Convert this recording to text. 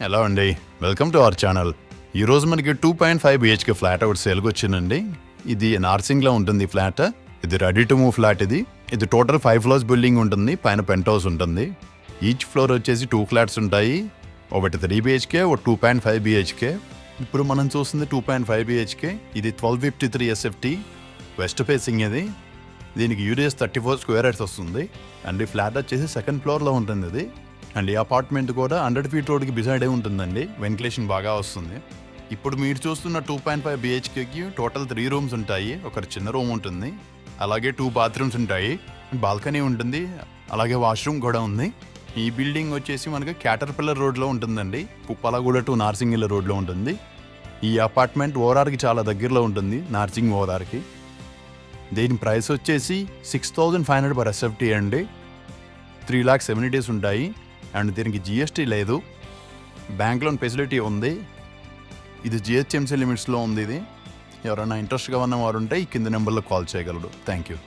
Hello అండి, welcome to our channel. ఈరోజు మనకి 2.5 బిహెచ్కే ఫ్లాట్ ఒకటి సేల్కి వచ్చిందండి. ఇది నార్సింగ్లో ఉంటుంది ఫ్లాట్. ఇది రెడీ టు మూవ్ ఫ్లాట్. ఇది టోటల్ 5 ఫ్లోర్స్ బిల్డింగ్ ఉంటుంది. పైన పెంట్ హౌస్ ఉంటుంది. ఈచ్ ఫ్లోర్ వచ్చేసి 2 ఫ్లాట్స్ ఉంటాయి. ఒకటి 3 బిహెచ్కే, ఒక 2.5 బిహెచ్కే. ఇప్పుడు మనం చూస్తుంది 2.5 బిహెచ్కే. ఇది 1253 SFT వెస్ట్ ఫేసింగ్. దీనికి యూడిఎస్ 34 స్క్వేర్ యార్డ్స్ వస్తుంది. అండ్ ఈ ఫ్లాట్ వచ్చేసి సెకండ్ ఫ్లోర్లో ఉంటుంది. ఇది అండ్ ఈ అపార్ట్మెంట్ కూడా 100 ఫీట్ రోడ్కి బిసైడే ఉంటుందండి. వెంటిలేషన్ బాగా వస్తుంది. ఇప్పుడు మీరు చూస్తున్న 2.5 బిహెచ్కేకి టోటల్ 3 రూమ్స్ ఉంటాయి. ఒక చిన్న రూమ్ ఉంటుంది, అలాగే 2 బాత్రూమ్స్ ఉంటాయి, బాల్కనీ ఉంటుంది, అలాగే వాష్రూమ్ కూడా ఉంది. ఈ బిల్డింగ్ వచ్చేసి మనకి క్యాటర్పిల్లర్ రోడ్లో ఉంటుందండి. పుప్పాలగూడ టు నార్సింగిల్ రోడ్లో ఉంటుంది. ఈ అపార్ట్మెంట్ ఓఆర్ఆర్కి చాలా దగ్గరలో ఉంటుంది, నార్సింగ్ ఓఆర్ఆర్కి. దీని ప్రైస్ వచ్చేసి 6,500 పర్ SFT అండి. 3 lakhs amenities ఉంటాయి. అండ్ దీనికి GST లేదు. బ్యాంక్ లోన్ ఫెసిలిటీ ఉంది. ఇది GHMC లిమిట్స్లో ఉంది. ఇది ఎవరైనా ఇంట్రెస్ట్గా ఉన్న వారు ఉంటే ఈ కింద నెంబర్లో కాల్ చేయగలరు. Thank you.